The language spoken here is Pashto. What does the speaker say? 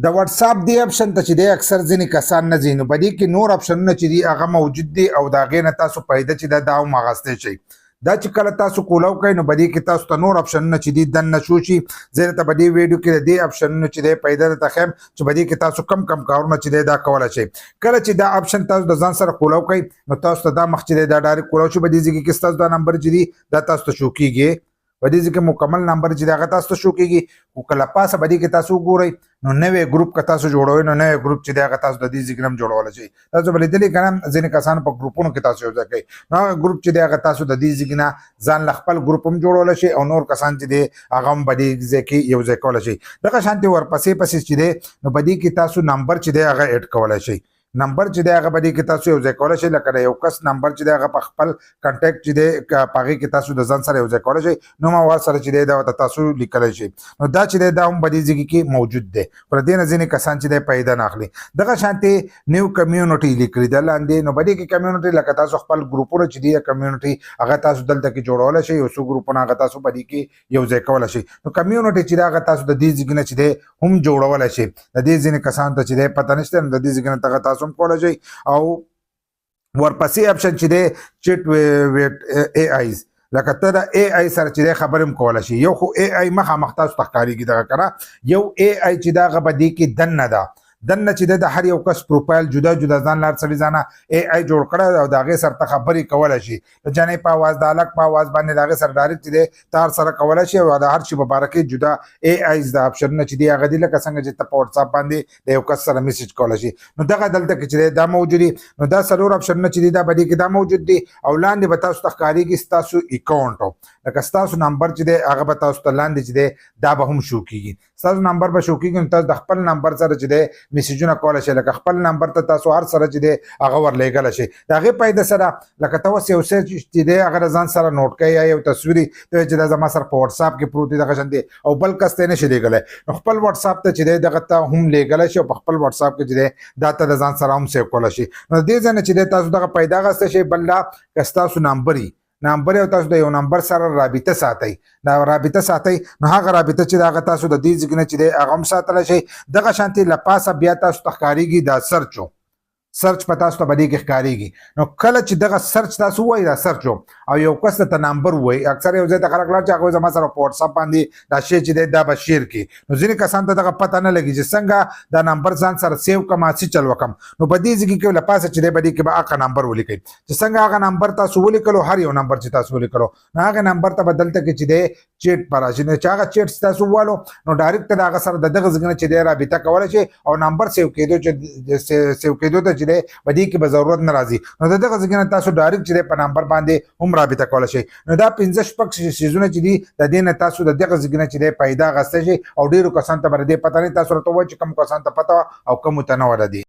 د واتس اپ دی اپشن ته چې دی اکثر ځینې کسان نه ځي، نو په دې کې نور اپشنونه چې دي هغه موجود دي او د هغې نه تاسو فایده چې ده دا هم اخیستی شئ. دا چې کله تاسو کولاو کوئ نو په دې کې تاسو ته نور اپشنونه چې دي دننه شو شي. زه درته په دې ویډیو کې د دې اپشنونو چې دی فایده درته ښیم چې په دې کې تاسو کم کم کارونه چې دی دا کولی شئ. کله چې دا اپشن تاسو د ځان سره کولاو کوئ نو تاسو ته دا مخ چې دی دا ډایرکټ کولاو شي. په دې ځای کې ستاسو دا نمبر چې دی دا تاسو ته شو کېږي، په دې ځای کې مکمل نمبر چې دی هغه تاسو ته شو کېږي. خو کله پاسه په دې کې تاسو وګورئ نو نوی ګروپ که تاسو جوړوئ نو نوی ګروپ چې دی هغه تاسو د دې ځای کې هم جوړولی شئ. تاسو به لیدلي که نه ځینې کسان په ګروپونو کې تاسو یو ځای کوئ نو هغه ګروپ چې دی هغه تاسو د دې ځای نه ځان له خپل ګروپ هم جوړولی شئ او نور کسان چې دی هغه هم په دې ځای کې یو ځای کولی شئ. دغه شانتې ورپسې پسې چې دی نو په دې کې تاسو نمبر چې دی هغه اډ کولی شئ. نمبر چې دی هغه په دې کې تاسو یو ځای کولی شئ، لکه د یو کس نمبر چې دی هغه په خپل کنټیکټ چې دی په هغې کې تاسو د ځان سره یو ځای کولی شئ. نوموال سره چې دی دا ورته تاسو لیکلی شئ. نو دا چې دی دا هم په دې ځای کې موجود دی، پر دې نه ځینې کسان چې دی فایده نه اخلي. دغه شانتې نیو کمیونټي لیکلي ده لاندې، نو په دې کې کمیونټي لکه تاسو خپل ګروپونه چې دي کمیونټي هغه تاسو دلته کې جوړولی شئ. یو څو ګروپونه هغه تاسو په دې کې یو ځای کولی شئ. نو کمیونټي چې دی هغه تاسو د دې ځای نه چې دی هم جوړولی شئ. د دې ځینې کسانو ته چې دی پته نشته نو د دې ځای نه تاسو هم کولی شئ. او ورپسې اپشن چې دی چټ ویټ اے آیز، لکه ته د اے آی سره چې دی خبرې هم کولی شي. یو خو اے آی مخامخ تاسو ته ښکارېږي دغه که نه، یو اے آی چې دا هغه په دې کې دننه ده. دننه چې د هر یو کس پروفایل جدا جدا ځان لار سړي ځانه اے آی جوړ کړی او د هغې سره ته خبرې کولی شي. د جانې په اواز د هلک په اواز باندې د هغې سره ډایرکټ چې دی تار سره کولی شي او د هر شي په باره کې جدا اے آیز د اپشنونه چې دي هغه دي، لکه څنګه چې ته په واتس اپ باندې د یو کس سره میسج کولی شي. نو دغه دلته کې چې دی دا موجود دي. نو دا څلور اپشنونه چې دي دا په دې کې دا موجود دي. او لاندې به تاسو ته ښکارېږي ستاسو اکاونټ، لکه ستاسو نمبر چې دی هغه به تاسو ته لاندې چې دی دا به هم شو کېږي. ستاسو نمبر به شو کېږي نو تاسو د خپل نمبر سره چې دی میسجونه کولی شئ، لکه خپل نمبر ته تاسو هر سره چې دی هغه ورلیږلی شئ. د هغې فایده سره لکه ته اوس یو څه چې دی هغه د ځان سره نوټ کوئ یا یو تصویر ته چې دا زما سره په واتس اپ کې پروت دی دغه شانتې او بل کس ته یې نشي لیږلی، نو خپل واتس اپ ته چې دی دغه ته هم لیږلی شي او په خپل واتس اپ کې چې دی دا ته د ځان سره هم سیو کولی شي. نو دې ځای نه چې دی تاسو دغه پیدا اخیستی شئ. بل دا که ستاسو نمبر نمبر او تاسو د یو نمبر سره رابطه ساتئ، دا رابطه ساتئ نو هغه رابطه چې د هغه تاسو د دې ځای نه چې دی هغه هم ساتلی شئ. دغه شانتې له پاسه بیا تاسو ته ښکارېږي دا سرچ سرچ په تاسو ته په دې کې ښکارېږي. نو کله چې دغه سرچ تاسو ووایي دا سرچ او یو کس ته نمبر ووایي، اکثر یو ځای ته خلک لاړ چې هغوی زما سره په واتس اپ باندې دا شی چې دی دا به شیر کړي. نو ځینې کسان ته دغه پته نه لګي چې څنګه دا نمبر ځان سره سیو کړم څه چل وکړم. نو په دې ځای کې له پاسه چې دی په دې کې به هغه نمبر ولیکئ چې څنګه هغه نمبر تاسو ولیکلو، هر یو نمبر چې تاسو ولیکلو نو هغه نمبر ته به دلته کې چې دی چیټ په راشي. نو چې هغه چیټ تاسو ووالو نو ډایرکټ د هغه سره د دغه ځای نه چې دی رابطه کولی شي او نمبر سیو کېدو ته چې دی په دې کې به ضرورت نه راځي. نو د دغه ځای نه تاسو ډایرکټ چې دی په نمبر باندې هم رابطه کولی شئ. نو دا 15 شپږ څیزونه چې دي د دې نه تاسو د دغه ځای نه چې دی پیدا اخیستی شئ او ډېرو کسانو ته به د دې پته نه، تاسو راته ووایئ چې کوم کسانو ته پته وه او کومو ته نه وه د دې.